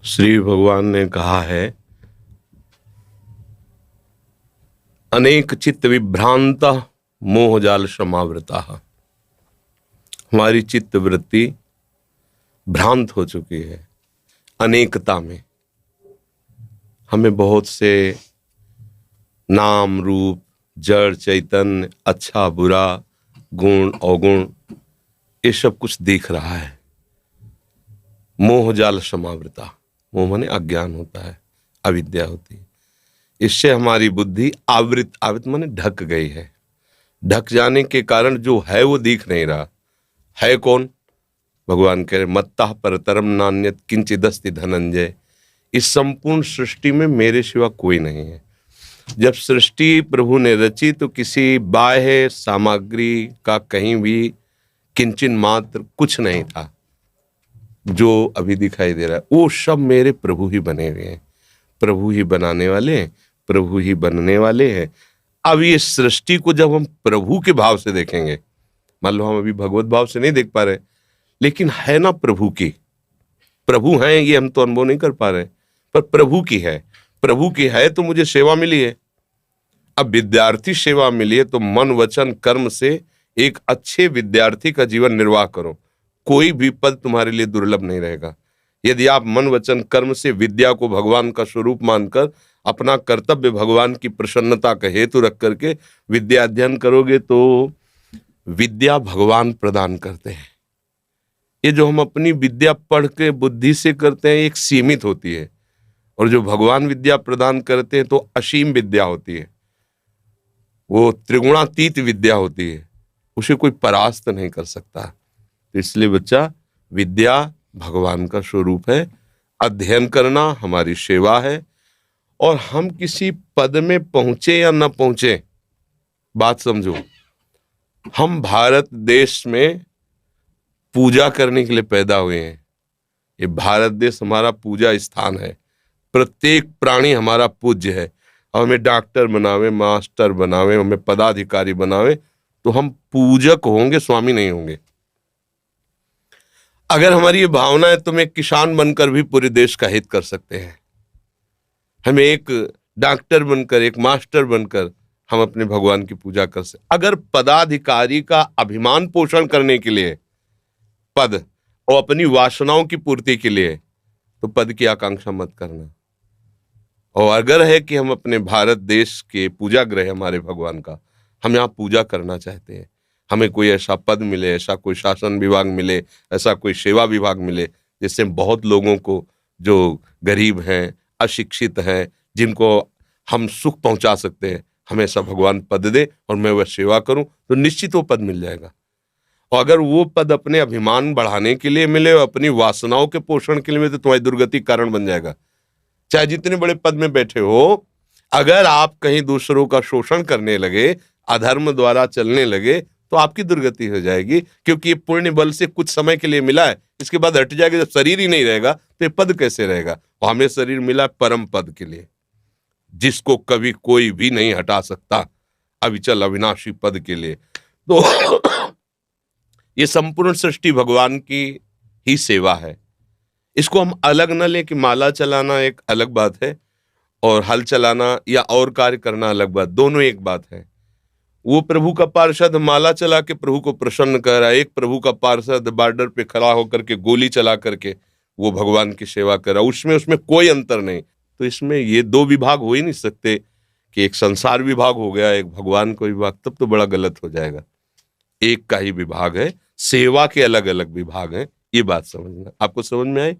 श्री भगवान ने कहा है, अनेक चित्त विभ्रांता मोहजाल समावृता। हमारी चित्त वृत्ति भ्रांत हो चुकी है अनेकता में। हमें बहुत से नाम रूप, जड़ चैतन्य, अच्छा बुरा, गुण अवगुण, ये सब कुछ दिख रहा है। मोहजाल समावृता, मोह माने अज्ञान होता है, अविद्या होती है। इससे हमारी बुद्धि आवृत माने ढक गई है। ढक जाने के कारण जो है वो दिख नहीं रहा है। कौन? भगवान कह रहे, मत्तः परतरम नान्यत् किंचिदस्ति धनंजय। इस संपूर्ण सृष्टि में मेरे सिवा कोई नहीं है। जब सृष्टि प्रभु ने रची तो किसी बाह्य सामग्री का कहीं भी किंचन मात्र कुछ नहीं था। जो अभी दिखाई दे रहा है वो सब मेरे प्रभु ही बने हुए हैं। प्रभु ही बनाने वाले हैं, प्रभु ही बनने वाले हैं। अब ये सृष्टि को जब हम प्रभु के भाव से देखेंगे, मान लो हम अभी भगवत भाव से नहीं देख पा रहे, लेकिन है ना प्रभु की, प्रभु हैं, ये हम तो अनुभव नहीं कर पा रहे, पर प्रभु की है। प्रभु की है तो मुझे सेवा मिली है। अब विद्यार्थी सेवा मिली है तो मन वचन कर्म से एक अच्छे विद्यार्थी का जीवन निर्वाह करो। कोई भी पद तुम्हारे लिए दुर्लभ नहीं रहेगा। यदि आप मन वचन कर्म से विद्या को भगवान का स्वरूप मानकर अपना कर्तव्य भगवान की प्रसन्नता का हेतु रख करके विद्या अध्ययन करोगे तो विद्या भगवान प्रदान करते हैं। ये जो हम अपनी विद्या पढ़ के बुद्धि से करते हैं एक सीमित होती है, और जो भगवान विद्या प्रदान करते हैं तो असीम विद्या होती है। वो त्रिगुणातीत विद्या होती है, उसे कोई परास्त नहीं कर सकता। तो इसलिए बच्चा, विद्या भगवान का स्वरूप है। अध्ययन करना हमारी सेवा है। और हम किसी पद में पहुंचे या न पहुंचे, बात समझो, हम भारत देश में पूजा करने के लिए पैदा हुए हैं। ये भारत देश हमारा पूजा स्थान है। प्रत्येक प्राणी हमारा पूज्य है। और हमें डॉक्टर बनावे, मास्टर बनावे, हमें पदाधिकारी बनावे तो हम पूजक होंगे, स्वामी नहीं होंगे। अगर हमारी ये भावना है तो हम एक किसान बनकर भी पूरे देश का हित कर सकते हैं। हमें एक डॉक्टर बनकर, एक मास्टर बनकर हम अपने भगवान की पूजा कर सकते। अगर पदाधिकारी का अभिमान पोषण करने के लिए पद और अपनी वासनाओं की पूर्ति के लिए, तो पद की आकांक्षा मत करना। और अगर है कि हम अपने भारत देश के पूजा गृह हमारे भगवान का, हम यहाँ पूजा करना चाहते हैं, हमें कोई ऐसा पद मिले, ऐसा कोई शासन विभाग मिले, ऐसा कोई सेवा विभाग मिले जिससे बहुत लोगों को, जो गरीब हैं, अशिक्षित हैं, जिनको हम सुख पहुंचा सकते हैं, हमें ऐसा भगवान पद दे और मैं वह सेवा करूं, तो निश्चित वो पद मिल जाएगा। और अगर वो पद अपने अभिमान बढ़ाने के लिए मिले और अपनी वासनाओं के पोषण के लिए मिले तो तुम्हारी दुर्गति कारण बन जाएगा। चाहे जितने बड़े पद में बैठे हो, अगर आप कहीं दूसरों का शोषण करने लगे, अधर्म द्वारा चलने लगे, तो आपकी दुर्गति हो जाएगी। क्योंकि ये पुण्य बल से कुछ समय के लिए मिला है, इसके बाद हट जाएगा। जब शरीर ही नहीं रहेगा तो ये पद कैसे रहेगा? और हमें शरीर मिला परम पद के लिए, जिसको कभी कोई भी नहीं हटा सकता, अविचल अविनाशी पद के लिए। तो ये संपूर्ण सृष्टि भगवान की ही सेवा है। इसको हम अलग न ले कि माला चलाना एक अलग बात है और हल चलाना या और कार्य करना अलग बात, दोनों एक बात है। वो प्रभु का पार्षद माला चला के प्रभु को प्रसन्न कर रहा है, एक प्रभु का पार्षद बॉर्डर पे खड़ा होकर के गोली चला करके वो भगवान की सेवा कर रहा है। उसमें कोई अंतर नहीं। तो इसमें ये दो विभाग हो ही नहीं सकते कि एक संसार विभाग हो गया, एक भगवान का विभाग, तब तो बड़ा गलत हो जाएगा। एक का ही विभाग है, सेवा के अलग अलग विभाग हैं। ये बात समझना। आपको समझ में आई?